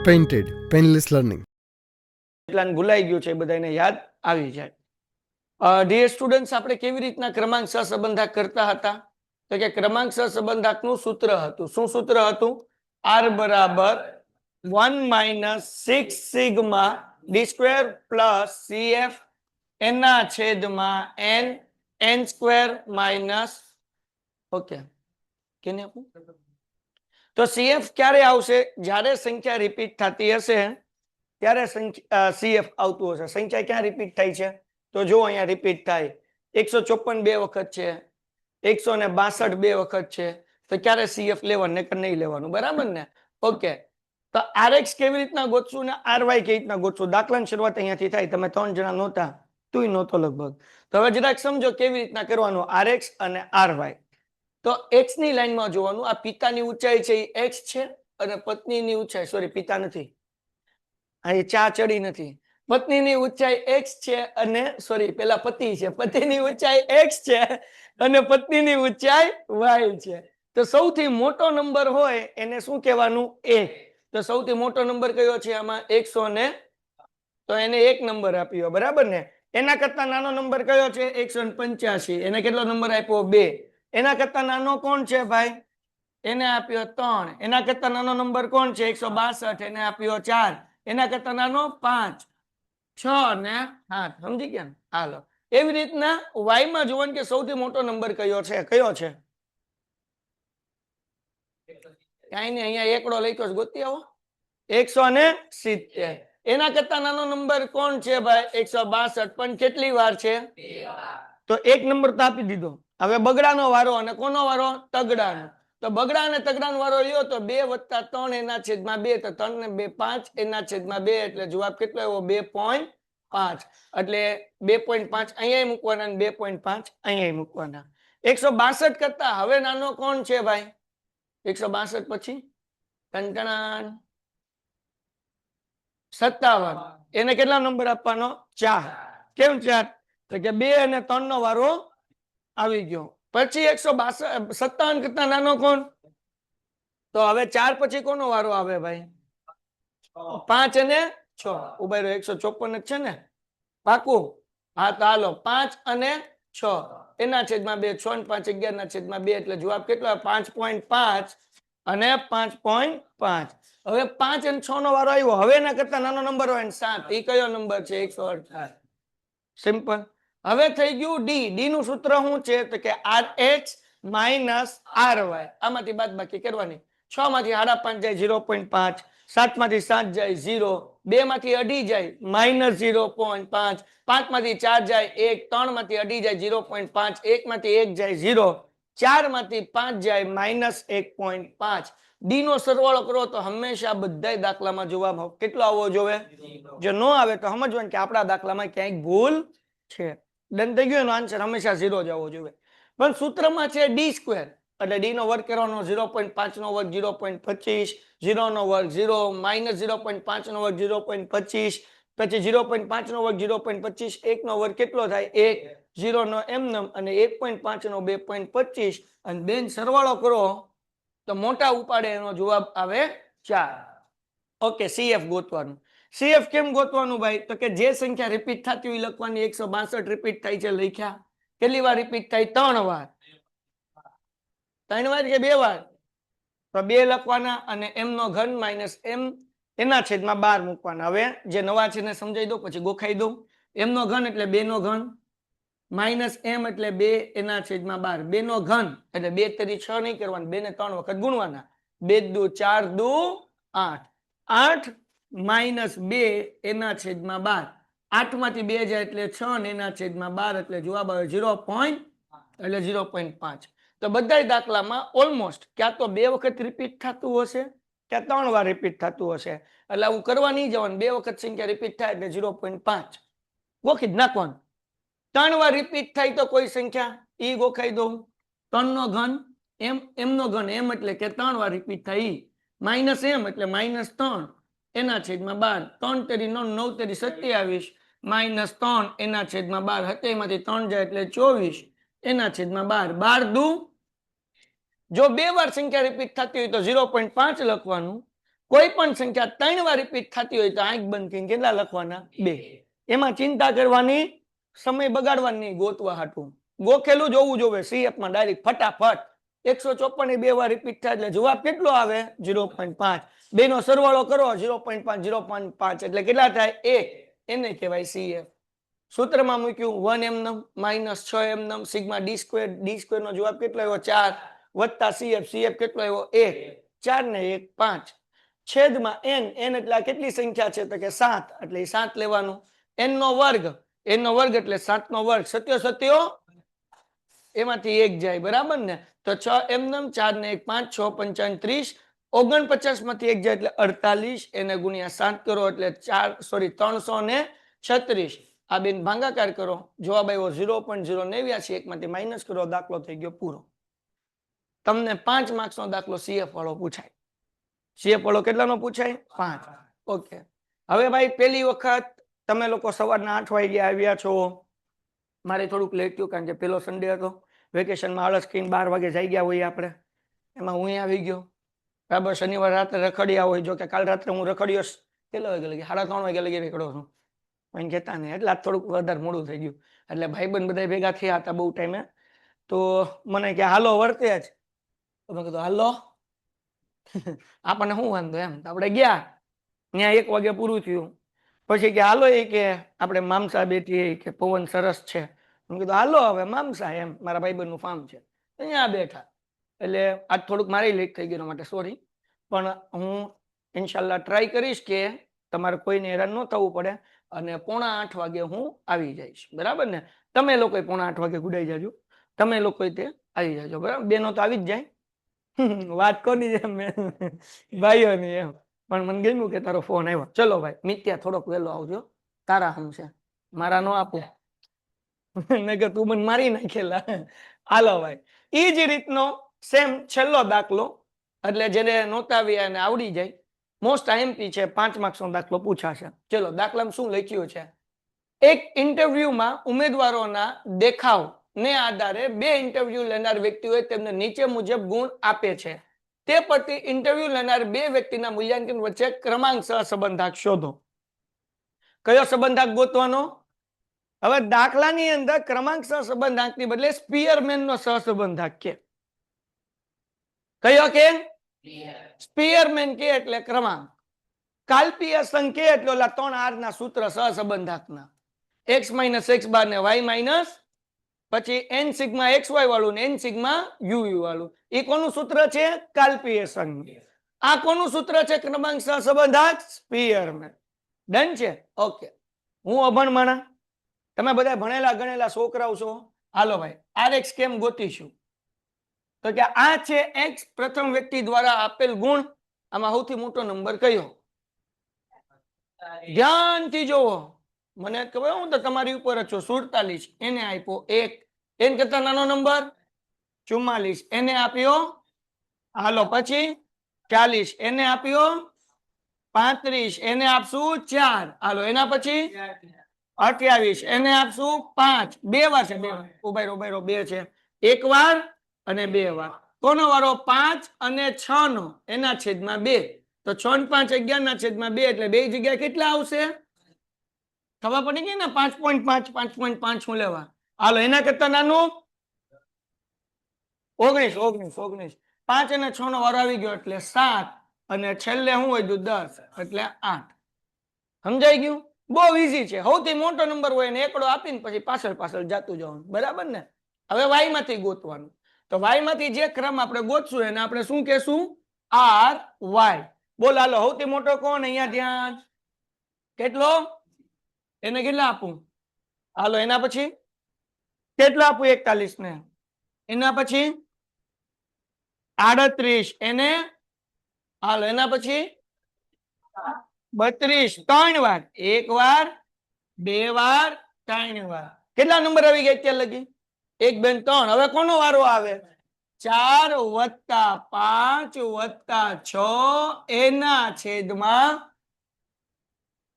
Painted painless learning એટલાને ભૂલાઈ ગયું છે એ બધાને યાદ આવી જાય. ડિયર સ્ટુડન્ટ્સ, આપણે કેવી રીતના ક્રમાંક સહસંબંધક કરતા હતા? તો કે ક્રમાંક સહસંબંધકનું સૂત્ર હતું. શું સૂત્ર હતું? R બરાબર 1 minus 6 sigma D square plus CF એના છેદમાં n n square minus okay કેને આપું? તો CF ક્યારે આવશે? જ્યારે સંખ્યા રિપીટ થતી હશે ત્યારે CF આવતું હશે. સંખ્યા ક્યાં રિપીટ થાય છે? તો જો અહીંયા રિપીટ થાય 154 બે વખત છે, 162 બે વખત છે, તો ક્યારે CF લેવાનું ને નહીં લેવાનું, બરાબર ને? ઓકે, તો RX કેવી રીતના ગોતશું ને RY કેવી રીતના ગોતશું? દાખલાની શરૂઆત અહીંયાથી થાય. તમે 3 જણા નહોતા, તુંય નહોતો લગભગ. તો હવે જરાક સમજો કેવી રીતના કરવાનું RX અને RY. તો X ની લાઈનમાં જોવાનું. આ પિતાની ઊંચાઈ છે એ X છે અને પત્નીની ઊંચાઈ, સોરી પિતા નથી, અહીં ચા ચડી નથી, પત્નીની ઊંચાઈ x છે અને સોરી પેલા પતિ છે, પતિની ઊંચાઈ x છે અને પત્નીની ઊંચાઈ y છે. તો સૌથી મોટો નંબર હોય એને શું કહેવાનું? 1. તો સૌથી મોટો નંબર કયો છે આમાં? 100 ને, તો એને 1 નંબર આપ્યો, બરાબર ને? એના કરતા નાનો નંબર કયો છે? 185. એને કેટલો નંબર આપ્યો? 2. એના કરતા નાનો કોણ છે ભાઈ? એને આપ્યો 3. એના કરતા નાનો નંબર કોણ છે? 162. એને આપ્યો 4. એના કરતા નાનો 5, 6 ને 7. સમજી ગયા ને? હાલો, એવી રીતના y માં જોવાનું કે સૌથી મોટો નંબર કયો છે? કયો છે? કઈ નઈ, અહીંયા એકડો લખ્યો છે, ગોતી આવો. 170. એના કરતા નાનો નંબર કોણ છે ભાઈ? 162. પણ કેટલી વાર છે? તો 1 નંબર તો આપી દીધો. હવે બગડાનો વારો. અને કોનો વારો? તગડાનો. તો બગડા અને તગડાનો વારો લ્યો તો 2 + 3 એના છેદમાં 2. તો 3 ને 2 5 એના છેદમાં 2. એટલે જવાબ કેટલો આવ્યો? 2.5. એટલે 2.5 અહીંયા મૂકવાના અને 2.5 અહીંયા મૂકવાના. 162 કરતા હવે નાનો કોણ છે ભાઈ? 162 પછી ટંટણાન 57. એને કેટલા નંબર આપવાનો? 4. કેમ 4? તો કે 2 અને 3 નો વારો આવી ગયો. પછી 157 કરતા નાનો કોણ? તો હવે 4 પછી કોનો વારો આવે ભાઈ? 5 અને 6. ઉભા રહ્યો, 154 જ છે ને? પાકું? હા, તો હાલો 5 અને 6 એના છેદમાં 2. 6 ને 5 11 ના છેદમાં 2. એટલે જવાબ કેટલો? 5.5 અને 5.5. હવે 5 અને 6 નો વારો આવ્યો. હવે એના કરતા નાનો નંબર હોય 7. એ કયો નંબર છે? 118. સિમ્પલ. હવે થઈ ગયું ડી. ડી નું સૂત્ર શું છે? તો કે RH માઇનસ RY. આમાંથી બાદબાકી કરવાની. 6 માંથી 5.5 જાય 0.5, 7 માંથી 7 જાય 0, 2 માંથી અઢી જાય માઇનસ 0.5, 5 માંથી 4 જાય 1, 3 માંથી અઢી જાય 0.5, 1 માંથી 1 જાય 0, 4 માંથી 5 જાય માઇનસ 1.5. ડી નો સરવાળો કરો તો હંમેશા બધા દાખલામાં જવાબ કેટલો આવવો જોઈએ? જો ન આવે તો સમજવાનું કે આપણા દાખલામાં ક્યાંક ભૂલ છે. ડન થઈ ગયો? એનો આન્સર હંમેશા 0 જ આવવો જોઈએ. પણ સૂત્રમાં છે ડી સ્ક્વેર, એટલે ડી નો વર્ગ કરવાનો, 0.5 નો વર્ગ 0.25, 0 નો વર્ગ 0, માઇનસ 0.5 નો વર્ગ 0.25, પછી 0.5 નો વર્ગ 0.25, 1 નો વર્ગ કેટલો થાય? 1, 0 નો એમનેમ અને 1.5 નો 2.25 અને બેન સરવાળો કરો તો મોટા ઉપાડે એનો જવાબ આવે 4. Okay, CF ગોતવાનું. CF કેમ ગોતવાનું ભાઈ? તો કે જે સંખ્યા રિપીટ થતી હોય લખવાની. 162 રિપીટ થાય છે, લખ્યા. કેટલી વાર રિપીટ થાય? 3 વાર. 3 વાર કે 2 વાર? તો 2 લખવાના અને m નો ઘન માઇનસ m એના છેદમાં 12 મૂકવાના. હવે જે નવા છે ને સમજાઈ દો, પછી ગોખાઈ દઉં. m નો ઘન એટલે 2 નો ઘન માઇનસ m એટલે 2 એના છેદમાં 12. 2 નો ઘન એટલે 2 તરી 6 નહીં કરવાનું, 2 ને 3 વખત ગુણવાના. 2 દુ 4 દુ 8. 8 માઇનસ 2 એના છેદમાં 12. 8 માંથી 2 જાય એટલે 6 ને એના છેદમાં 12. એટલે જવાબ આવે 0. એટલે 0.5. તો બધા દાખલામાં ઓલમોસ્ટ ક્યાં તો 2 વખત રિપીટ થતું હશે, ક્યાં 3 વાર રિપીટ થતું હશે. એટલે આવું કરવા નહીં જવાનું. 2 વખત સંખ્યા રિપીટ થાય એટલે 0.5 ગોખી જ નાખવાનું. 3 વાર રિપીટ થાય તો કોઈ સંખ્યા ઈ ગોખાઈ દઉં. 3 નો ઘન m નો ઘન m એટલે કે 3 વાર રિપીટ થાય ઈ, માઇનસ m એટલે માઇનસ 3 એના છેદમાં 12. 3 તેરી 9, 9 તેરી 27, માઇનસ 3 એના છેદમાં 12. 27 માંથી 3 જાય એટલે 24 એના છેદમાં 12. 12 દુ, જો 2 વાર સંખ્યા રિપીટ થતી હોય તો 0.5 લખવાનું, કોઈ પણ સંખ્યા 3 વાર રિપીટ થતી હોય તો આંખ બંધ કરીને કેટલા લખવાના 2. એમાં ચિંતા કરવાની, સમય બગાડવાની નહીં, ગોતવા હાટું ગોખેલું જોવું જોવે. CF માં ડાયરેક્ટ ફટાફટ 154 એ 2 વાર રિપીટ થાય એટલે જવાબ કેટલો આવે 0.5. બે નો સરવાળો કરો 0.5 0.5 એટલે કેટલા થાય 1. એને કહેવાય CF. સૂત્રમાં મૂક્યું 1 એમનમ માઇનસ 6 એમનમ સિગ્મા d² નો જવાબ કેટલો આવ્યો 4 વત્તા CF કેટલો આવ્યો 1. 4 ને 1 5 છેદમાં n એટલે કેટલી સંખ્યા છે તો કે 7 એટલે 7 લેવાનું. n નો વર્ગ એટલે 7 નો વર્ગ. સત્યો એમાંથી 1 જાય બરાબર ને. તો 6 એમનમ 4 ને 1 5 6 5 30 49 માંથી 1 જાય એટલે 48 એને ગુણ્યા 7 કરો એટલે 336. આ બેન ભાગાકાર કરો જવાબ આવ્યો 0.089. એકમાંથી માઇનસ કરો દાખલો થઈ ગયો પૂરો. તમને 5 માર્ક્સ નો દાખલો CF વાળો પૂછાય. CF વાળો કેટલાનો પૂછાય 5. ઓકે હવે ભાઈ પહેલી વખત તમે લોકો સવારના 8 વાગે આવ્યા છો. મારે થોડુંક લેટ થયું કારણ કે પેલો સન્ડે હતો. વેકેશનમાં આળસ કરીને 12 વાગે જઈ ગયા હોય આપણે. એમાં હું આવી ગયો બરાબર. શનિવાર રાત્રે રખડ્યા હોય. જો કે કાલ રાત્રે હું રખડ્યો કેટલા વાગે લગી 3:30 વાગે લગી રખડ્યો છું. પણ કહેતા નહીં એટલે થોડુંક વધારે મોડું થઈ ગયું. એટલે ભાઈબંધ બધા ભેગા થયા હતા બહુ ટાઈમે. તો મને કે હાલો વર્તે જ. તો મેં કીધું હાલો આપણને શું વાંધો એમ. આપણે ગયા ત્યાં 1 વાગે પૂરું થયું. પછી કે હાલો એ કે આપણે મામસા બેઠી કે પવન સરસ છે. મેં કીધું હાલો હવે મામસા એમ મારા ભાઈબંધનું ફાર્મ છે અહીંયા બેઠા. એટલે આજ થોડુંક મારે લેટ થઈ ગયું માટે સોરી. પણ હું ઇન્શાલ્લાહ ટ્રાય કરીશ કે તમારે કોઈને હેરાન ન થવું પડે અને 7:45 વાગે હું આવી જઈશ બરાબર ને. તમે લોકો 7:45 વાગે ગુડાઈ જાજો. તમે લોકો તે આવી જાજો બરાબર. બેનો તો આવી જ જાય. વાત કોની છે ભાઈઓની એમ. પણ મને ગમ્યું કે તારો ફોન આવ્યો. ચલો ભાઈ મિત્યા થોડોક વહેલો આવજો. તારા હમ છે મારા નો આપું ને કે તું મને મારી નાખેલા. હાલો ભાઈ એ જ રીતનો સેમ છેલ્લો દાખલો એટલે જેને નહોતા આવ્યા અને આવડી જાય. મોસ્ટ આઈએમપી છે 5 માર્ક્સ નો દાખલો પૂછાશે. ચલો દાખલામાં શું લખ્યું છે. એક ઇન્ટરવ્યુમાં ઉમેદવારોના દેખાવ ને આધારે 2 ઇન્ટરવ્યુ લેનાર વ્યક્તિઓએ તેમને નીચે મુજબ ગુણ આપે છે. તે પરથી ઇન્ટરવ્યુ લેનાર 2 વ્યક્તિના મૂલ્યાંકન વચ્ચે ક્રમાંક સહસંબંધાંક શોધો. કયો સંબંધાંક ગોતવાનો? હવે દાખલાની અંદર ક્રમાંક સહસંબંધાંકની બદલે સ્પીયરમેન નો સહસંબંધાંક કે કયો કે સ્પીયરમેન કે એટલે ક્રમાંક. કાલ્પીય સંખ્યા એટલે ઓલા 3R ના સૂત્ર સહસંબંધાંકના x - x બાર ને y પછી n સિગ્મા xy વાળું ને n સિગ્મા uv વાળું. એ કોનું સૂત્ર છે? કાલ્પીય સંખ્યા. આ કોનું સૂત્ર છે? ક્રમાંક સહસંબંધાંક સ્પીયરમેન. ડન છે. ઓકે હું અભણ માણા તમે બધા ભણેલા ગણેલા છોકરાઓ છો. હાલો ભાઈ rx કેમ ગોતીશું તો કે આ છે x પ્રથમ વ્યક્તિ દ્વારા આપેલ ગુણ. આમાં સૌથી મોટો નંબર કયો? ધ્યાનથી જોવો. મને ખબર હું તો તમારી ઉપર જ છું. 47 એને આપ્યો 1. એન કરતા નાનો નંબર 44 એને આપ્યો. હાલો પછી 40 એને આપ્યો 35 એને આપશું 4. હાલો એના પછી 28 એને આપશું 5. 2 વાર છે 2 વાર. ઉભાઈ 2 છે. 1 વાર અને 2 વાર. કોનો વારો? 5 અને 6 નો. એના છેદમાં 2. તો 6 ને 5 11 ના છેદમાં 2 એટલે 2 જગ્યા કેટલા આવશે? ખબર પડી ગઈ ને 5.5 5.5 હું લેવા. હાલો એના કરતા નાનું 19 5 અને 6 નો વારો આવી ગયો એટલે 7 અને છેલ્લે હું વધ્યું 10 એટલે 8. સમજાઈ ગયું? બહુ ઈઝી છે. સૌથી મોટો નંબર હોય ને એકડો આપીને પછી પાછળ જાતું જવાનું બરાબર ને. હવે y માંથી ગોતવાનું. તો y માંથી જે ક્રમ આપણે ગોતશું એને આપણે શું કહેશું? r y. બોલ હાલો સૌથી મોટો કોણ? અહીંયા ધ્યાન. કેટલો? એને કેટલા આપું? હાલો એના પછી કેટલા આપું? 41 ને. એના પછી 38 એને. હાલો એના પછી 32 3 વાર. 1 વાર 2 વાર 3 વાર. કેટલા નંબર આવી ગયા અત્યાર લગી? 1 2 3. હવે કોનો વારો આવે? 4 + 5 + 6 એના છેદમાં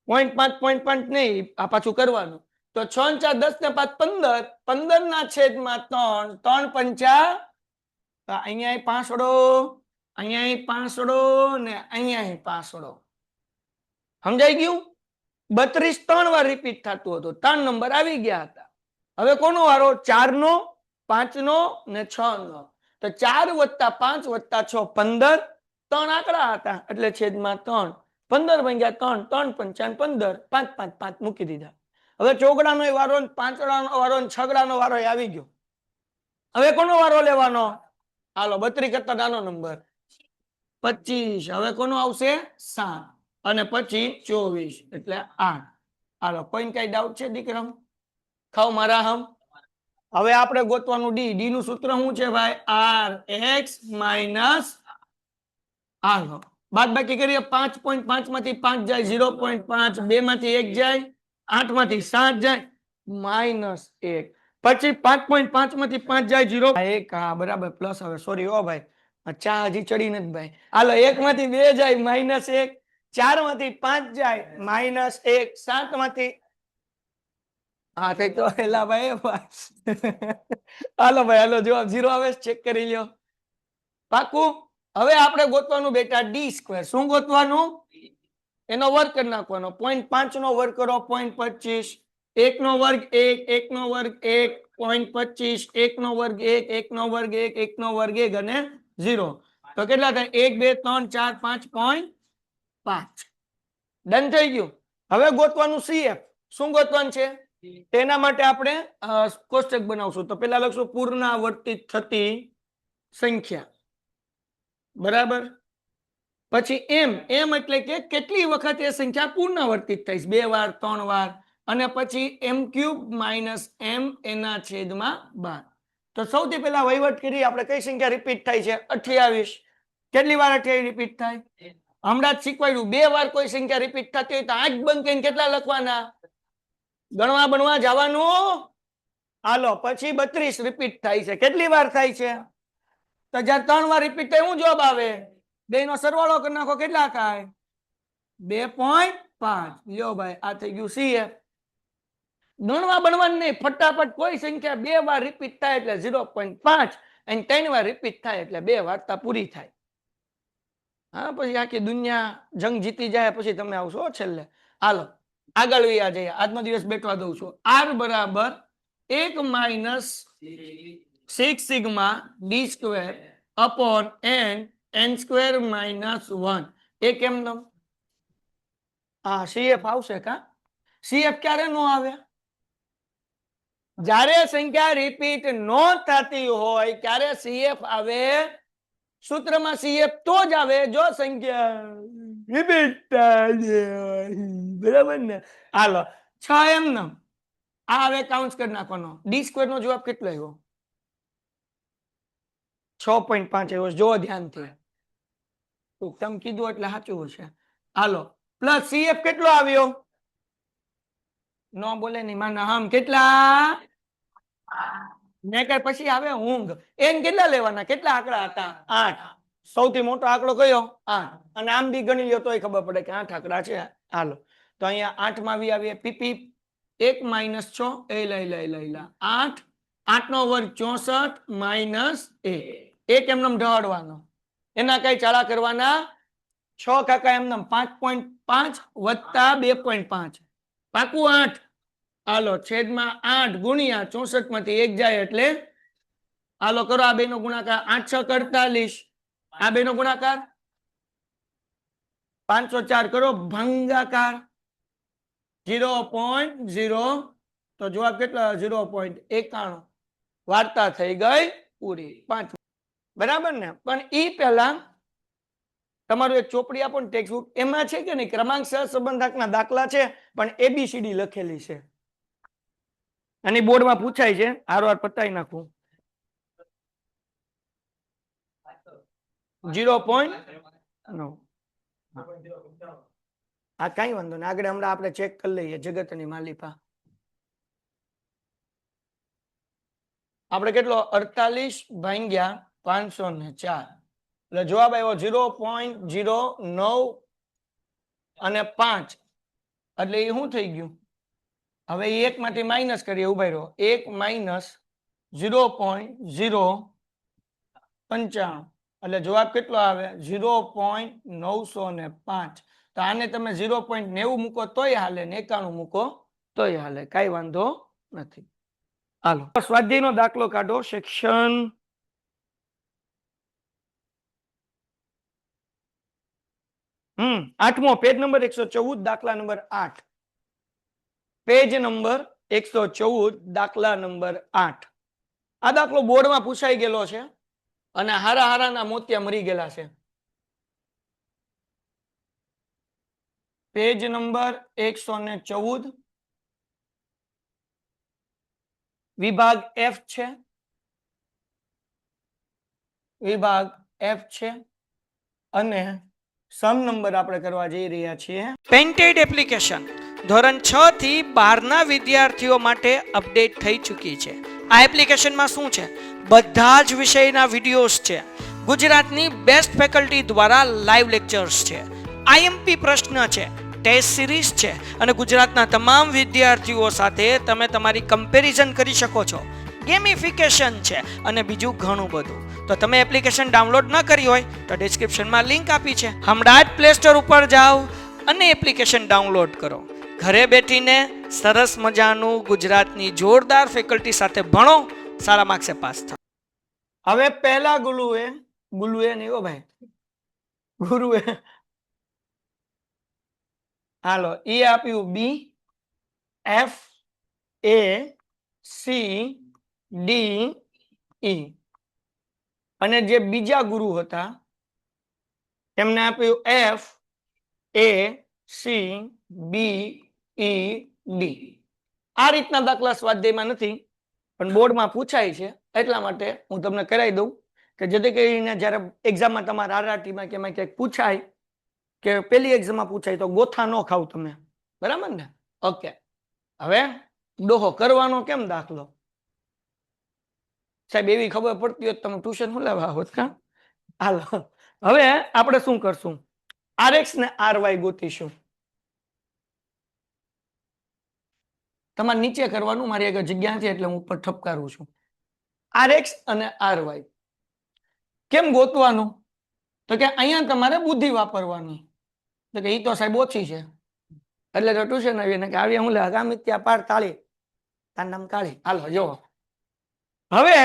0.5 નહીં આ પાછું કરવાનું. તો 6 4 10 ને 5 15. 15 ના છેદમાં 3 3 5 અહીંયા 5 વડો અહીંયા પાંસડો ને અહીંયા પાંસડો. સમજાઈ ગયું? 32 3 વાર રિપીટ થતું હતું. 3 નંબર આવી ગયા હતા. હવે કોનો વારો? 4 નો, 5 નો ને 6 નો. તો 4 + 5 + 6 15. 3 આંકડા હતા એટલે છેદમાં 3. 15 ભાગ્યા 3, 3 પંચાન 15, 5 5 5 મૂકી દીધા. હવે ચોગડાનો વારો, પાંચડાનો વારો, છગડાનો વારો આવી ગયો. હવે કોનો વારો લેવાનો? હાલો 32 કરતા નાનો નંબર 25. હવે કોનો આવશે? 7 અને પછી 24 એટલે 8. હાલો કોઈ કઈ ડાઉટ છે દીકરા? ખાવ મારા હમ. હવે આપણે ગોતવાનું ડી. ડી નું સૂત્ર શું છે ભાઈ? rx - r. બાદ બાકી કરીએ. 5.5 માંથી 5 જાય 0.5, 2 માંથી 1 જાય, 8 માંથી 7 જાય -1. પછી 5.5 માંથી 5 જાય 0.1. હા બરાબર પ્લસ. હવે સોરી ઓ ભાઈ, ચા હજી ચડી નથી ભાઈ. હાલો 1 માંથી 2 જાય -1, 4 માંથી 5 જાય -1, 7 માંથી હા કઈ તો હેલા ભાઈ. હાલો ભાઈ હાલો જવાબ 0 આવે. ચેક કરી લ્યો. પાકું? હવે આપણે ગોતવાનું બેટા d². શું ગોતવાનું? એનો વર્ગ કરી નાખવાનો. 0.5 નો વર્ગ કરો 0.25, 1 નો વર્ગ 1, 1 નો વર્ગ 1, 0.25, 1 નો વર્ગ 1, 1 નો વર્ગ 1, 1 નો વર્ગ 1 અને 0. તો કેટલા થાય? 1 2 3 4 5.5. ડન થઈ ગયું. હવે ગોતવાનું CF. શું ગોતવાનું છે? તેના માટે આપણે કોષ્ટક બનાવશું. તો પેલા લખશું પુનરાવર્તિત થતી સંખ્યા. બરાબર. પછી એમ. એમ એટલે કે કેટલી વખત એ સંખ્યા પુનરાવર્તિત થઈ? 2 વાર, 3 વાર. અને પછી m³ - m એના છેદમાં 12. તો સૌથી પહેલા વહીવટ કરી આપણે કઈ સંખ્યા રિપીટ થાય છે? 28. કેટલી વાર 28 રિપીટ થાય? હમણાં જ શીખવાડ્યું. 2 વાર કોઈ સંખ્યા રિપીટ થતી હોય તો આંખ બંધ કરીને કેટલા લખવાના? ગણવા બનવા જવાનું. હાલો પછી 32 રિપીટ થાય છે. કેટલી વાર થાય છે? તો જ્યારે 3 વાર રિપીટ થાય શું જવાબ આવે? 2 નો સરવાળો કરી નાખો. કેટલા થાય? 2.5. લ્યો ભાઈ આ થઈ ગયું CF. ગણવા બનવાનું નહીં, ફટાફટ કોઈ સંખ્યા 2 વાર રિપીટ થાય એટલે 0.5 અને 3 વાર રિપીટ થાય એટલે 2 વાર્તા પૂરી થાય. હા પછી આખી દુનિયા જંગ જીતી જાય પછી તમે આવશો છેલ્લે. હાલો આગળ વયા જઈએ. આજનો દિવસ બેઠવા દઉં છું. r બરાબર 1 - 6σ d² / n² - 1. એ કેમ નો? હા CF આવશે કા? CF ક્યારે નો આવે? જ્યારે સંખ્યા રિપીટ નો થતી હોય ત્યારે CF આવે. સૂત્રમાં CF તો જ આવે જો સંખ્યા રિપીટ થાય. બરાબર ને? હાલો 6 એમ નો. આ હવે કાઉન્ટ કરી નાખવાનો. d² નો જવાબ કેટલો આવ્યો? 6.5 આવ્યો. જો ધ્યાનથી. તમે કીધું એટલે સાચું હશે. હાલો પ્લસ CF કેટલો આવ્યો? નો બોલે ની માના હમ. કેટલા? ને કે પછી આવે ઊંઘ. એન કેટલા લેવાના? કેટલા આંકડા હતા? 8. સૌથી મોટો આંકડો કયો? 8. અને આમ બી ગણી લ્યો તોય ખબર પડે કે 8 આંકડા છે. હાલો તો અહીંયા 8 માં આવીએ પીપી 1 - 6. એ લઈ 8. 8 નો વર્ગ 64 - 1. એક એમને ઢળવાનો. એના કઈ ચાળા કરવાના? 6 કાકા એમને 5.5 વત્તા 2.5. પાકું 8. હાલો છેદમાં 8 ગુણ્યા 64 માંથી 1 જાય એટલે હાલો કરો આ બે નો ગુણાકાર. 8 6 48. આ બે નો ગુણાકાર 504 કરો ભાંગાકાર 0.0. તો જવાબ કેટલો? 0.91. વાર્તા થઈ ગઈ પૂરી. 5. બરાબર ને? પણ ઈ પહેલા તમારું એક ચોપડી આપો ને ટેક્સ્ટ બુક. એમાં છે કે નહીં ક્રમાંક સહસંબંધકના દાખલા છે પણ ABCD લખેલી છે. અને બોર્ડમાં પૂછાય છે. હારવાર પતાઈ નાખું. 0.9. હા કઈ વાંધો નહીં. આગળ હમણાં આપણે ચેક કરી લઈએ જગતની માલિપા. આપણે કેટલો? 48 ભાગ્યા 504. એટલે જવાબ આવ્યો 0.09 અને 5. એટલે એ શું થઈ ગયું? હવે એ 1 માંથી માઇનસ કરીએ. ઉભા રહ્યો. 1 - 0.095. એટલે જવાબ કેટલો આવે 0.905. તો આને તમે 0.90 મૂકો તોય હાલે ને 91 મૂકો તોય હાલે, કઈ વાંધો નથી. હાલો સ્વાધ્યાયનો દાખલો કાઢો. સેક્શન 8મો, પેજ નંબર 114, દાખલા નંબર 8. પેજ નંબર 114, દાખલા નંબર 8. આ દાખલો બોર્ડમાં પૂછાઈ ગયેલો છે અને હારા હારાના મોતિયા મરી ગયેલા છે. પેજ નંબર 114, વિભાગ એફ છે. વિભાગ એફ છે અને સમ નંબર આપણે કરવા જઈ રહ્યા છીએ. પેન્ટેડ એપ્લિકેશન ધોરણ 6 થી 12 ના વિદ્યાર્થીઓ માટે અપડેટ થઈ ચૂકી છે. આ એપ્લિકેશનમાં શું છે? બધા જ વિષયના વિડીયોઝ છે. ગુજરાતની બેસ્ટ ફેકલ્ટી દ્વારા લાઈવ લેક્ચર્સ છે. આઈએમપી પ્રશ્ન છે, ટેસ્ટ સિરીઝ છે અને ગુજરાતના તમામ વિદ્યાર્થીઓ સાથે તમે તમારી કમ્પેરિઝન કરી શકો છો. ગેમિફિકેશન છે અને બીજું ઘણું બધું. તો તમે એપ્લિકેશન ડાઉનલોડ ન કરી હોય તો ડિસ્ક્રિપ્શનમાં લિંક આપી છે. હમણાં જ પ્લે સ્ટોર ઉપર જાઓ અને એપ્લિકેશન ડાઉનલોડ કરો. ઘરે બેઠીને સરસ મજાનું ગુજરાતની જોરદાર ફેકલ્ટી સાથે ભણો, સારા માર્ક્સે પાસ થાઓ. હવે પહેલા ગુરુએ નહીં હો ભાઈ, ગુરુએ હાલો ઈ આપ્યું બી, એફ, એ, સી, ડી, ઈ. અને જે બીજા ગુરુ હતા એમને આપ્યું એફ, એ, સી, બી, ઈ, ડી. આ રીતના દાખલા સ્વાધ્યાયમાં નથી પણ બોર્ડમાં પૂછાય છે, એટલા માટે હું તમને કરાવી દઉં કે જેથી કરીને જ્યારે એક્ઝામમાં તમારા આરઆરટીમાં કે એમાં ક્યાંક પૂછાય કે પેલી એક્ઝામમાં પૂછાય તો ગોથા ન ખાવ તમે, બરાબર ને? ઓકે, હવે ડોહો કરવાનો કેમ દાખલો? સાહેબ એવી ખબર પડતી હોત તમે ટ્યુશન શું લેવા હોત કા? હાલો હવે આપણે શું કરશું? આરએક્સ ને આરવાય ગોતીશું. તમારે નીચે કરવાનું, મારી આગળ જગ્યા નથી એટલે હું ઉપર ઠપકારું છું. આરએક્સ અને આરવાય કેમ ગોતવાનું? તો કે અહીંયા તમારે બુદ્ધિ વાપરવાની. તો કે ઈ તો સાહેબ ઓછી છે એટલે તો ટ્યુશન આવીને કે આવી હું લે અગામિત્યા પાર તાળી તાર નામ કાળી. હાલો જો હવે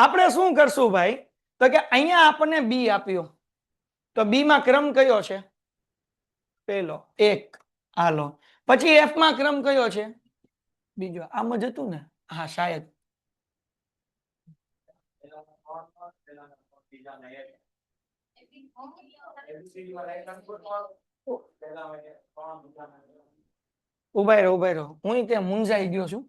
આપણે શું કરશું ભાઈ? તો કે અહીંયા આપણને બી આપ્યો તો બી માં ક્રમ કયો છે? પેલો 1. હાલો પછી એફ માં ક્રમ કયો છે? બીજો. આમ જ હતું ને? હા શાયદ. ઉભા રહો હું ત્યાં મુંજાઈ ગયો છું.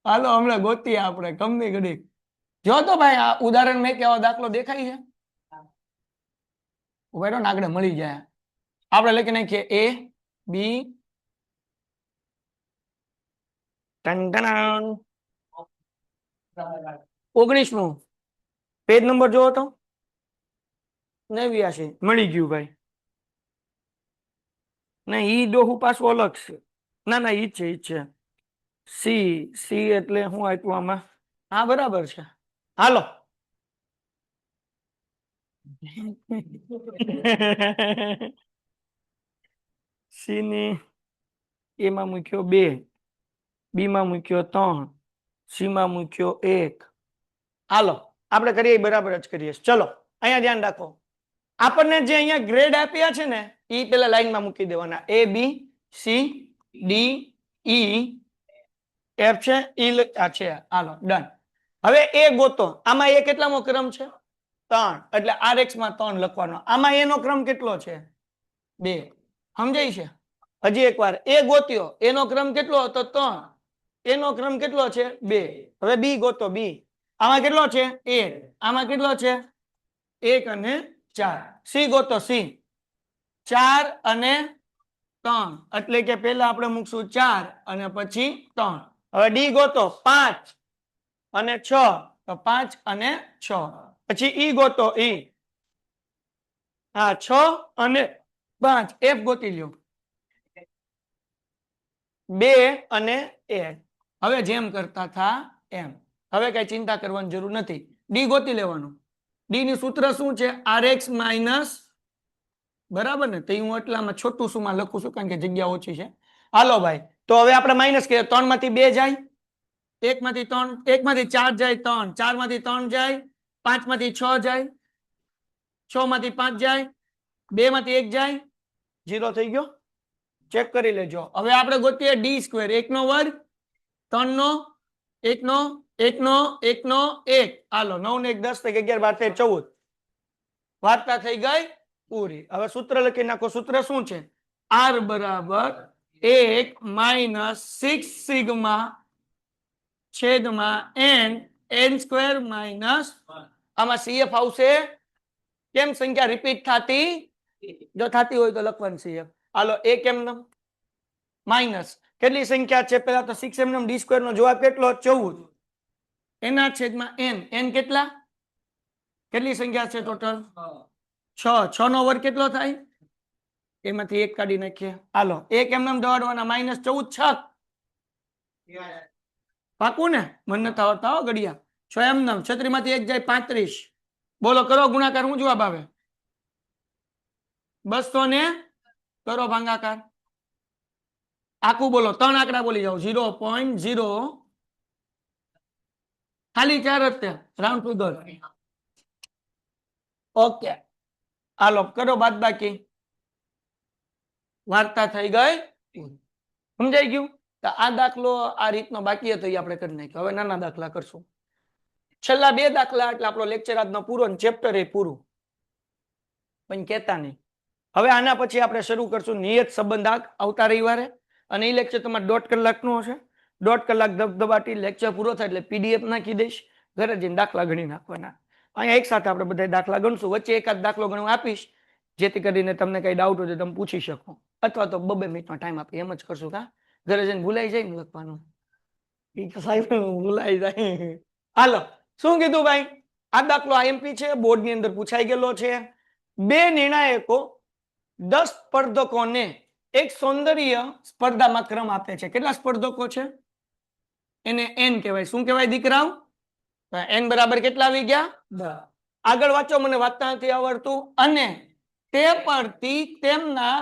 હાલો હમણાં ગોતીએ આપણે કમની ઘડી. જો તો ભાઈ આ ઉદાહરણ મેં કેવો દાખલો દેખાય છે? ઉભા રહો ને આગળ મળી જાય. આપણે લખી નાખીએ એ બી 19મું પેજ નંબર જોવો તો 89 મળી ગયું ભાઈ. ના ઈ ડોહું પાછું અલગ છે. ના ઈ છે સી. સી એટલે શું આપ્યું આમાં? હા બરાબર છે. હાલો સી ની એમાં મૂક્યો 2, બી માં મૂક્યો 3, સી માં મૂક્યો 1. હાલો આપણે કરીએ બરાબર જ કરીએ. ચલો અહીંયા ધ્યાન રાખો. આપણને જે અહીંયા ગ્રેડ આપ્યા છે ને એ પેલા લાઈનમાં મૂકી દેવાના. A B C D E F છે ઈ છે. હાલો ડન. હવે એ ગોતો. આમાં એ કેટલામો ક્રમ છે? 3. એટલે આરએક્સ માં 3 લખવાનો. આમાં એનો ક્રમ કેટલો છે? 2. સમજાય છે? હજી એકવાર એ ગોત્યો, એનો ક્રમ કેટલો હતો? 3. એનો ક્રમ કેટલો છે? 2. હવે બી ગોતો. બી આમાં કેટલો છે? 1. આમાં કેટલો છે? 1 અને 4. સી ગોતો. સી 4 અને 3 એટલે કે પેલા આપણે મૂકશું 4 અને પછી 3. હવે ડી ગોતો. 5 અને 6 તો 5 અને 6. પછી ઈ ગોતો. ઈ હા 6 અને 5. એફ ગોતી લ્યો 2 અને 1. હવે જેમ કરતા થા એમ. હવે કઈ ચિંતા કરવાની જરૂર નથી. ડી ગોતી લેવાનું. ડી ની સૂત્ર શું છે? RX માઇનસ, બરાબર ને? તો હું એટલામાં છોટું શું માં લખું છું કારણ કે જગ્યા ઓછી છે. હાલો ભાઈ, તો હવે આપણે માઇનસ કરીએ. 3 માંથી 2 જાય, 1 માંથી 3, 1 માંથી 4 જાય 3, 4 માંથી 3 જાય, 5 માંથી 6 જાય, 6 માંથી 5 જાય, 2 માંથી 1 જાય, 0 થઈ ગયો. ચેક કરી લેજો. હવે આપણે ગોતીએ ડી સ્ક્વેર. 1 નો વર્ગ, 3 નો, 1 નો, 1 નો, 1 નો 1. હાલો, 9 ને 1 10 થઈ 11 12 13 14. વાર્તા થઈ ગઈ પૂરી. હવે સૂત્ર લખી નાખો. સૂત્ર શું છે? R બરાબર 1 માઇનસ 6 સિગ્મા છેદમાં n સ્ક્વેર માઇનસ, આમાં CF આવશે. કેમ સંખ્યા રિપીટ થતી? જો થતી હોય તો લખવાનું CF. હાલો, 1 એમનેમ માઇનસ કેટલી સંખ્યા છે? પેલા તો 6 એમનેમ. ડી સ્ક્વેર નો જવાબ કેટલો? 14. એના છેદમાં n કેટલા? કેટલી સંખ્યા છે ટોટલ? 6. 6 નો વર્ગ કેટલો થાય? એમાંથી 1 કાઢી નાખીએ. હાલો, 1 એમનેમ દોડવાના. માઇનસ 14 6. પાકું ને? મને નથી આવડતા હો ઘડિયા. 6 એમનેમ. 36 માંથી 1 જાય 35. બોલો, કરો ગુણાકાર. શું જવાબ આવે? 200 ને કરો ભાગાકાર. આખું બોલો. 3 આંકડા બોલી જાઓ. 0.0 ખાલી 4 જ રાઉન્ડ ટુ ધ. ઓકે, હાલો કરો બાદ બાકી. વાર્તા થઈ ગઈ. સમજાઈ ગયું? તો આ દાખલો આ રીતનો બાકી હતો એ આપણે કરી નાખ્યો. હવે નાના દાખલા કરશું. છેલ્લા 2 દાખલા એટલે આપણો લેક્ચર આજનો પૂરો, ચેપ્ટર એ પૂરું. પણ કહેતા નહીં. હવે આના પછી આપણે શરૂ કરશું નિયત સંબંધાંક આવતા રવિવારે. અને એ લેક્ચર તમારે 1.5 કલાકનું હશે. 1.5 કલાક ધબધબાટી લેક્ચર પૂરો થાય એટલે PDF નાખી દઈશ. ઘરે જઈને દાખલા ગણી નાખવાના. અહીંયા એક સાથે આપણે બધા દાખલા ગણશું. વચ્ચે એકાદ દાખલો ગણવા આપીશ, જેથી કરીને તમને કઈ ડાઉટ હોય તો તમે પૂછી શકો. અથવા તો 2-2 મિનિટનો ટાઈમ આપી એમ જ કરશું. કા ઘરે જઈને ભૂલાઈ જાય ને લખવાનું? સાહેબ ભૂલાઈ જાય. હાલો, શું કીધું ભાઈ? આ દાખલો IMP છે, બોર્ડની અંદર પૂછાઈ ગયેલો છે. 2 નિર્ણાયકો 10 સ્પર્ધકોને એક સૌંદર્ય સ્પર્ધામાં ક્રમ આપે છે. કેટલા સ્પર્ધકો છે? એને n કહેવાય. શું કહેવાય દીકરાઓ? n બરાબર કેટલા આવી ગયા? 10. આગળ વાંચો, મને વાંચતા નથી આવડતું. અને તે પરથી તેમના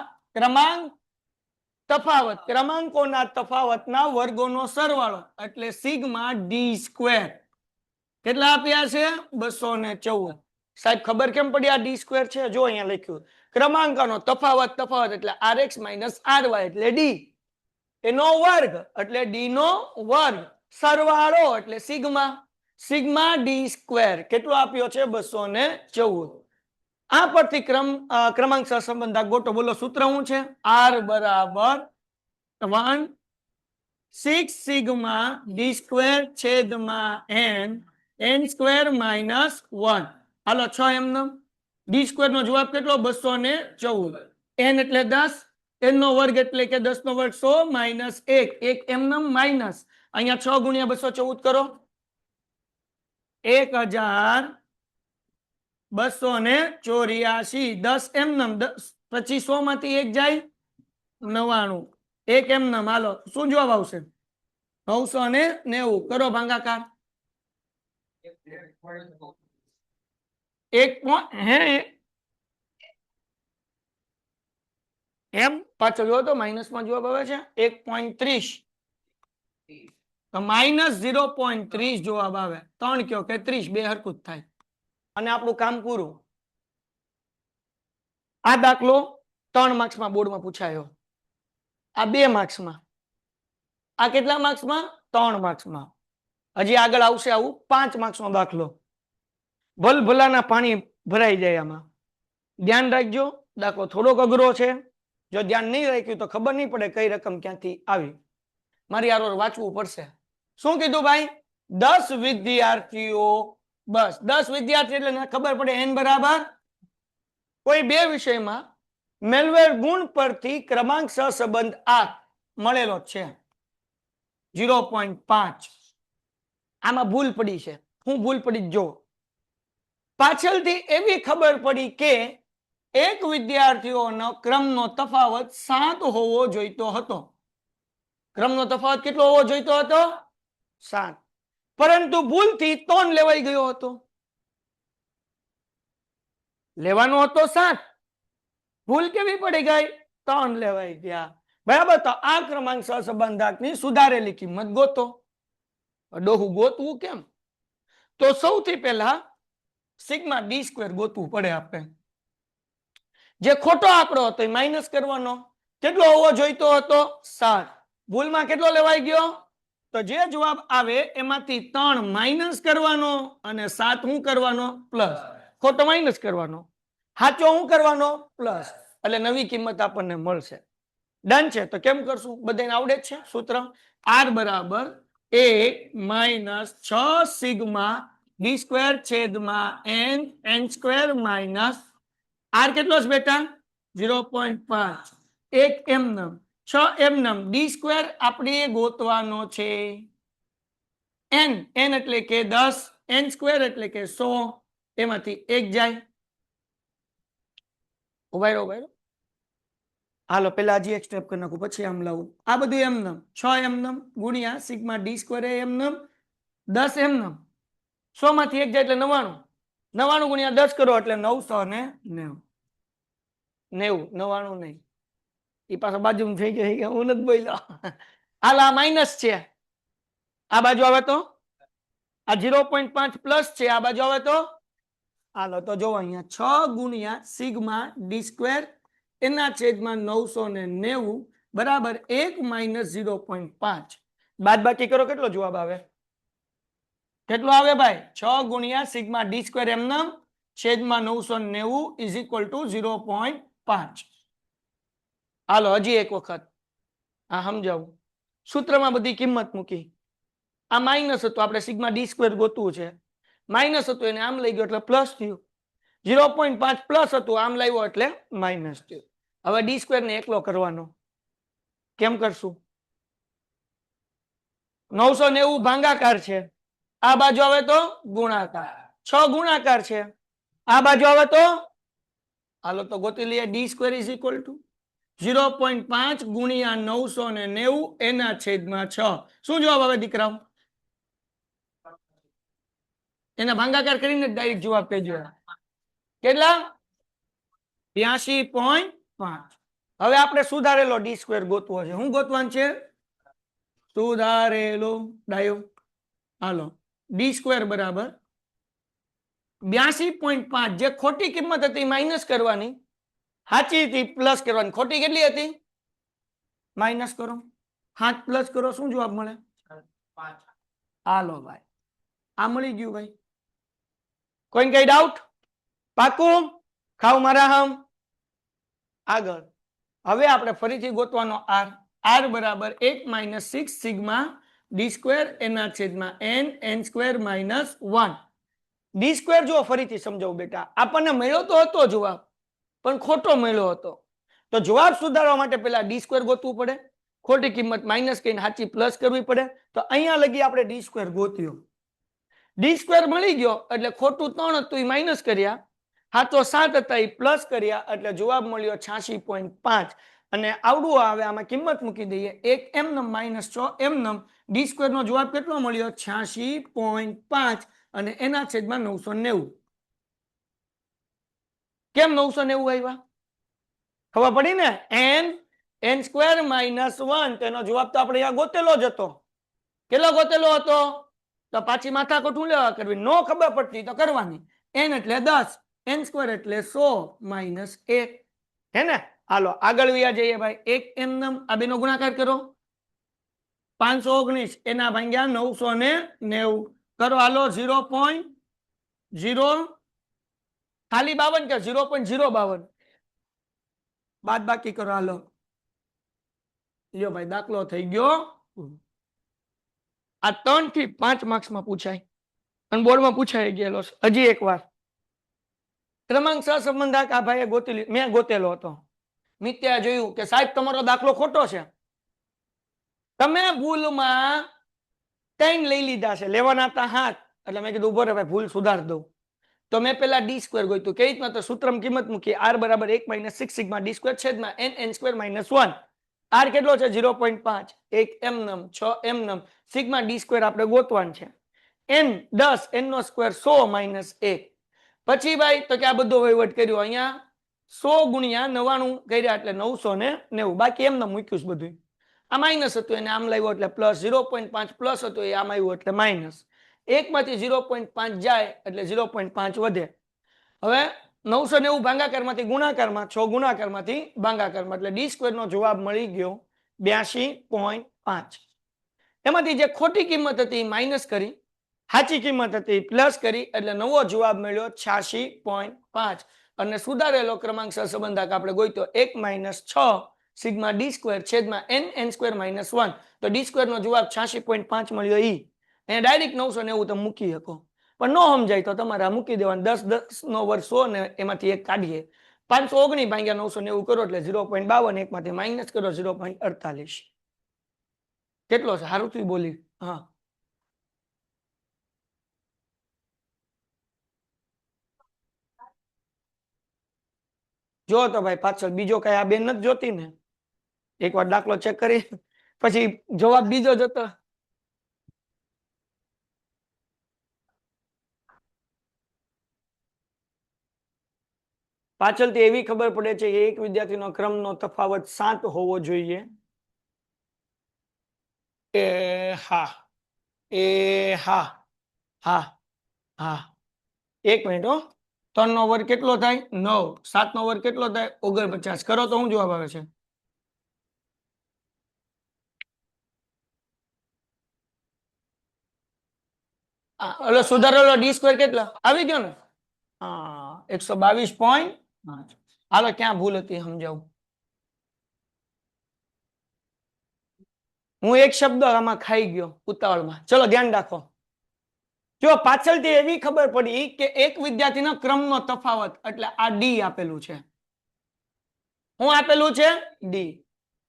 ક્રમાંકોના તફાવતના વર્ગોનો સરવાળો એટલે સિગ્મા ડી સ્ક્વેર કેટલા આપ્યા છે? 214. સાહેબ ખબર કેમ પડી આ ડી સ્ક્વેર છે? જો અહીંયા લખ્યું ક્રમાંકનો તફાવત એટલે RX માઇનસ RY એટલે ડી, એનો વર્ગ એટલે ડી નો વર્ગ, સરવાળો એટલે સિગ્મા ડી સ્ક્વેર કેટલો આપ્યો છે? 214. આ પરથી ક્રમાંક સહસંબંધાંક ગોતો. બોલો સૂત્ર શું છે? R બરાબર 1/6 સિગ્મા ડી સ્ક્વેર છેદમાં n સ્ક્વેર માઇનસ 1. હાલો 6 એમનેમ. ડી સ્ક્વેર નો જવાબ કેટલો? 214. n એટલે 10, n નો વર્ગ એટલે કે 10 નો વર્ગ 100 માઇનસ 1 એમનેમ માઇનસ. અહીંયા 6 ગુણ્યા 214 કરો. 1284. 10 એમનેમ. પછી 100 માંથી 1 જાય 99. 1 એમનેમ. હાલો, શું જવાબ આવશે? 990. કરો ભાગાકાર. 1 એમ પાછળ જો તો માઇનસમાં જવાબ આવે છે 1.30. તો માઇનસ 0.30 જવાબ આવે. 3 કયો કે 30 બે હરકું જ થાય. અને આપણું કામ પૂરું. આ દાખલો 3 માર્ક્સમાં બોર્ડમાં પૂછાયો. આ 2 માર્ક્સમાં. આ કેટલા માર્ક્સમાં? 3 માર્ક્સમાં. હજી આગળ આવશે આવું 5 માર્ક્સનો દાખલો. ભલભલાના પાણી ભરાઈ જાય આમાં. ધ્યાન રાખજો, દાખલો થોડોક અઘરો છે. જો ધ્યાન નહીં રાખ્યું તો ખબર નહીં પડે કઈ રકમ ક્યાંથી આવી. મારી આરોર વાંચવું પડશે. શું કીધું ભાઈ? 10 વિદ્યાર્થીઓ. બસ 10 વિદ્યાર્થી એટલે ખબર પડે n બરાબર કોઈ 2 વિષયમાં મેળવેલ ગુણ પરથી ક્રમાંક સહસંબંધ આ મળેલો છે 0.5. આમાં ભૂલ પડી છે. હું ભૂલ પડી જો પાછળથી એવી ખબર પડી કે એક વિદ્યાર્થીઓનો ક્રમનો તફાવત 7 હોવો જોઈતો હતો. ક્રમનો તફાવત કેટલો હોવો જોઈતો હતો? 7. પરંતુ ભૂલથી 3 લેવાઈ ગયો હતો. લેવાનો હતો 7, ભૂલ કેવી પડી ગઈ? 3 લેવાઈ ગયા. બરાબર. તો આ ક્રમાંક સહસંબંધકની સુધારેલી કિંમત ગોતો. ડોહું ગોતવું કેમ? તો સૌથી પહેલા સિગ્મા ડી સ્ક્વેર ગોતવું પડે આપણે. જે ખોટો આંકડો હતો એ માઇનસ કરવાનો. કેટલો હોવો જોઈતો હતો? 7. ભૂલમાં કેટલો લેવાઈ ગયો? તો જે જવાબ આવે એમાંથી 3 માઇનસ કરવાનો અને 7 શું કરવાનો? પ્લસ. ખોટો માઇનસ કરવાનો, સાચો શું કરવાનો? પ્લસ. એટલે નવી કિંમત આપણને મળશે. ડન છે. તો કેમ કરશું? બધાને આવડે જ છે સૂત્ર. R બરાબર 1 માઇનસ 6 સિગ્મા ડી સ્ક્વેર છેદમાં n સ્ક્વેર માઇનસ R કેટલો છે બેટા? 0.5. 1 એમનેમ 6 એમનેમ. ડી સ્ક્વેર આપણે ગોતવાનો છે. n એટલે કે 10, n સ્ક્વેર એટલે કે 100, એમાંથી 1 જાય. ઉભાઈ રહો. હાલો પેલા હજી એક સ્ટેપ કરી નાખું, પછી આમ લાવું. આ બધું એમનેમ 6 એમનેમ ગુણ્યા સિગ્મા ડી સ્ક્વેર એમનેમ 10 એમનેમ. 100 માંથી 1 જાય એટલે 99. 99 ગુણ્યા 10 કરો એટલે 990. 99 નહીં, એ પાછો બાજુ થઈ ગયો. હું નથી બોલ્યો. હાલ આ માઇનસ છે, આ બાજુ આવે તો આ 0.5 પ્લસ છે, આ બાજુ આવે તો હાલો તો જો અહીંયા 6 ગુણ્યા સિગ્મા ડી સ્ક્વેર એના છેદમાં 990 બરાબર 1 માઇનસ 0.5. બાદ બાકી કરો કેટલો જવાબ આવે? કેટલો આવે ભાઈ? 6 ગુણ્યા સિગ્મા ડી સ્ક્વેર એમનેમ છેદમાં 990 ઇઝ ઇક્વલ ટુ 0.5. હાલો હજી એક વખત આ સમજાવું. સૂત્રમાં બધી કિંમત મૂકી. આ માઇનસ હતું, આપણે સિગ્મા ડી સ્ક્વેર ગોતવું છે. માઇનસ હતું એને આમ લઈ ગયો એટલે પ્લસ થયું. 0.5 પ્લસ હતું, આમ લાવ્યો એટલે માઇનસ થયું. હવે ડી સ્ક્વેર ને એકલો કરવાનો. કેમ કરશું? 990 ભાંગાકાર છે, આ બાજુ આવે તો ગુણાકાર. 6 ગુણાકાર છે, આ બાજુ આવે તો હાલો તો ગોતી લઈએ. D square is equal to 0.5 ગુણ્યા 990 એના છેદમાં 6. શું જવાબ આવે દીકરાઓ? એના ભાંગાકાર કરીને ડાયરેક્ટ જવાબ કહેજો. કેટલા? 82.5. હવે આપણે સુધારેલો ડી સ્ક્વેર ગોતવો છે. શું ગોતવાનું છે? સુધારેલો ડાયો. હાલો ડી સ્ક્વેર બરાબર 82.5. જે ખોટી કિંમત હતી માઇનસ કરવાની, સાચી હતી પ્લસ કરવાની. ખોટી કેટલી હતી? માઇનસ કરો, 7 પ્લસ કરો, શું જવાબ મળે? 5. હાલો ભાઈ આ મળી ગયું ભાઈ. કોઈને કઈ ડાઉટ? પાકું? ખાવ મારા હમ. આગળ હવે આપણે ફરીથી ગોતવાનો R. R બરાબર 1 માઇનસ 6 સિગ્મા ડી સ્ક્વેર એના છેદમાં n square minus 1. D square જો ફરીથી સમજાવું બેટા, આપણને મળ્યો તો હતો જવાબ પણ ખોટો મળ્યો હતો. તો જવાબ સુધારવા માટે પેલા ડી સ્ક્વેર ગોતવું પડે, ખોટી કિંમત માઇનસ કરીને સાચી પ્લસ કરવી પડે. તો અહીંયા લગી આપણે ડી સ્ક્વેર ગોત્યો. ડી સ્ક્વેર મળી ગયો એટલે ખોટું 3 હતું એ માઇનસ કર્યા, સાચો 7 હતા એ પ્લસ કર્યા, એટલે જવાબ મળ્યો 86.5. અને આવડું આવે આમાં કિંમત મૂકી દઈએ. 1 એમનેમ માઇનસ 6 એમનેમ. ડી સ્ક્વેર નો જવાબ કેટલો મળ્યો? 86.5 અને એના છેદમાં 990. કેમ 990 આવ્યા? ખબર પડી ને? n square minus 1. તેનો જવાબ તો આપણે અહીંયા ગોતેલો જ હતો. કેટલો ગોતેલો હતો? તો પાછી માથાકૂટ હું લેવા કરવી? નો ખબર પડતી તો કરવાની. n એટલે 10, n સ્ક્વેર એટલે 100 માઇનસ 1. હે ને? હાલો આગળ વ્યા જઈએ ભાઈ. 1 એમનેમ આ બેનો ગુણાકાર કરો. 519 એના ભાગ્યા 990 કરો. હાલો 0.0 ખાલી 52 કે 0.052 બાદ બાકી કરો. હાલો લ્યો ભાઈ દાખલો થઈ ગયો. આ 3 થી 5 માર્ક્સમાં પૂછાય અને બોર્ડમાં પૂછાઈ ગયેલો છે. હજી એક વાર ક્રમાંક સહસંબંધક આ ભાઈએ ગોતી, મેં ગોતેલો હતો. મિત્યા જોયું કે સાહેબ તમારો દાખલો ખોટો છે, તમે ભૂલમાં 3 લઈ લીધા છે, લેવાના હતા 7. એટલે મેં કીધું ઉભો રે ભાઈ ભૂલ સુધાર દઉં. તો મેં પેલા ડી સ્ક્વેર ગોત્યું. કઈ રીતના? તો સૂત્રમાં કિંમત મૂકી. R બરાબર 1 માઇનસ 6 સિગ્મા ડી સ્ક્વેર છેદમાં n સ્ક્વેર માઇનસ 1. R કેટલો છે? 0.5. 1 એમનેમ 6 એમનેમ. સિગ્મા ડી સ્ક્વેર આપણે ગોતવાનું છે. n 10 n નો સ્ક્વેર 100 માઇનસ 1 પછી ભાઈ તો કે આ બધો વહીવટ કર્યો અહીંયા 100 ગુણ્યા 99 કર્યા એટલે 990 બાકી એમને મૂક્યું બધું આ માઇનસ હતું એને આમ લાવ્યો એટલે પ્લસ 0.5 પ્લસ હતું એ આમ આવ્યું એટલે માઇનસ 1 માંથી 0.5 જાય એટલે 0.5 વધે હવે 990 ભાગાકારમાંથી ગુણાકારમાં 6 ગુણાકારમાંથી ભાગાકારમાં એટલે ડી સ્ક્વેર નો જવાબ મળી ગયો 82.5 એમાંથી જે ખોટી કિંમત હતી માઇનસ કરી સાચી કિંમત હતી પ્લસ કરી એટલે નવો જવાબ મળ્યો 86.5 અને સુધારેલો ક્રમાંક સહસંબંધક આપણે ગોત્યો 1 - 6 સિગ્મા ડી સ્ક્વેર છેદમાં n સ્ક્વેર - 1 તો ડી સ્ક્વેર નો જવાબ 86.5 મળ્યો ઈ અહીંયા ડાયરેક્ટ 990 તમે મૂકી શકો પણ ન સમજાય તો તમારે મૂકી દેવાનું 10 10 નો વર્ગ 100 ને એમાંથી એક કાઢીએ 519 ભાગ્યા 990 કરો એટલે 0.52 એકમાંથી માઇનસ કરો 0.48 કેટલો છે સારું તું બોલી હા જો તો ભાઈ પાછળ બીજો કઈ આ બેન નથી જોતી ને એકવાર દાખલો ચેક કરી પછી જવાબ બીજો જતો પાછળથી એવી ખબર પડે છે કે એક વિદ્યાર્થીનો ક્રમનો તફાવત 7 હોવો જોઈએ હા હા એક મિનિટ હો 3 નો વર્ગ કેટલો થાય 9 7 નો વર્ગ કેટલો થાય 49 કરો તો શું જવાબ આવે છે એટલે સુધારેલો ડી સ્ક્વેર કેટલા આવી ગયો ને હા 122.5 હાલો ક્યાં ભૂલ હતી સમજાવું હું એક શબ્દ આમાં ખાઈ ગયો ઉતાવળમાં ચલો ધ્યાન રાખો જો પાછળથી એવી ખબર પડી કે એક વિદ્યાર્થીના ક્રમનો તફાવત એટલે આ ડી આપેલું છે હું આપેલું છે ડી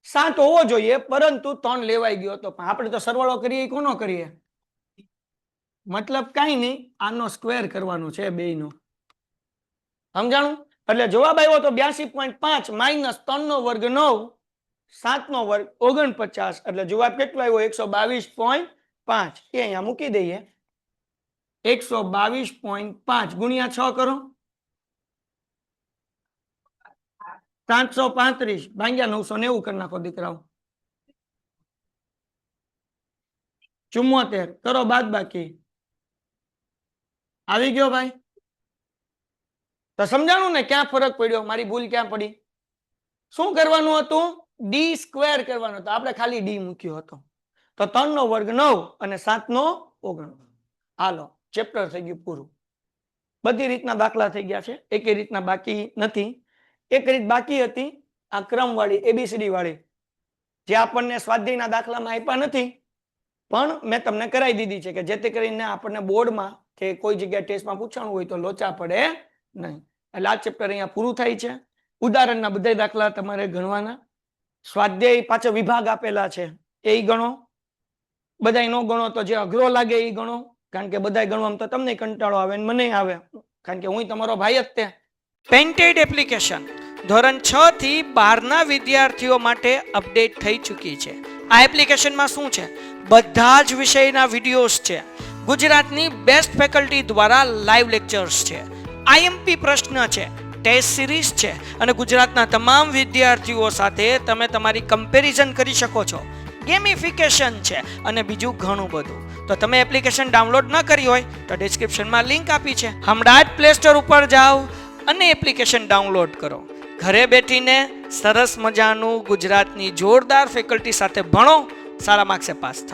7 હોવો જોઈએ પરંતુ 3 લેવાઈ ગયો તો આપણે તો સરવાળો કરીએ કોનો કરીએ મતલબ કાઈ નહીં આનો સ્ક્વેર કરવાનો છે બેયનો સમજાણું એટલે જવાબ આવ્યો તો 82.5 માઇનસ 3 નો વર્ગ 9 7 નો વર્ગ 49 એટલે જવાબ કેટલો આવ્યો 122.5 એ અહીંયા મૂકી દઈએ 122.5 ગુણ્યા 6 કરો 735 ભાગ્યા 990 કરી નાખો દીકરાઓ 74 કરો બાદ બાકી આવી ગયો ભાઈ તો સમજાણું ને ક્યાં ફરક પડ્યો મારી ભૂલ ક્યાં પડી શું કરવાનું હતું ડી સ્ક્વેર કરવાનો હતો આપણે ખાલી ડી મૂક્યો હતો તો 3 નો વર્ગ 9 અને 7 નો 49 હાલો ચેપ્ટર થઈ ગયું પૂરું બધી રીતના દાખલા થઈ ગયા છે એક રીતના બાકી નથી એક રીત બાકી હતી આ ક્રમ વાળી એબીસીડી વાળી જે આપણને સ્વાધ્યાયના દાખલામાં આપ્યા નથી પણ મેં તમને કરાવી દીધી છે કે જેથી કરીને આપણને બોર્ડમાં કે કોઈ જગ્યાએ ટેસ્ટમાં પૂછવાનું હોય તો લોચા પડે નહીં એટલે આ ચેપ્ટર અહીંયા પૂરું થાય છે ઉદાહરણના બધા દાખલા તમારે ગણવાના સ્વાધ્યાય પાછો વિભાગ આપેલા છે એ ગણો બધા નો ગણો તો જે અઘરો લાગે એ ગણો કારણ કે બધા ગણવામાં તો તમને કંટાળો આવે ને મને આવે કારણ કે હું તમારો ભાઈ જ તે પેન્ટેડ એપ્લિકેશન ધોરણ 6 થી 12 ના વિદ્યાર્થીઓ માટે અપડેટ થઈ ચૂકી છે આ એપ્લિકેશનમાં શું છે બધા જ વિષયના વિડિયોઝ છે ગુજરાતની બેસ્ટ ફેકલ્ટી દ્વારા લાઈવ લેક્ચર્સ છે આઈએમપી પ્રશ્ન છે ટેસ્ટ સિરીઝ છે અને ગુજરાતના તમામ વિદ્યાર્થીઓ સાથે તમે તમારી કમ્પેરિઝન કરી શકો છો ગેમિફિકેશન છે અને બીજું ઘણું બધું તો તમે એપ્લિકેશન ડાઉનલોડ ન કરી હોય તો ડિસ્ક્રિપ્શનમાં લિંક આપી છે હમણાં જ પ્લે સ્ટોર ઉપર જાઓ અને એપ્લિકેશન ડાઉનલોડ કરો ઘરે બેઠીને સરસ મજાનું ગુજરાતની જોરદાર ફેકલ્ટી સાથે ભણો સારા માર્ક્સે પાસ થાઓ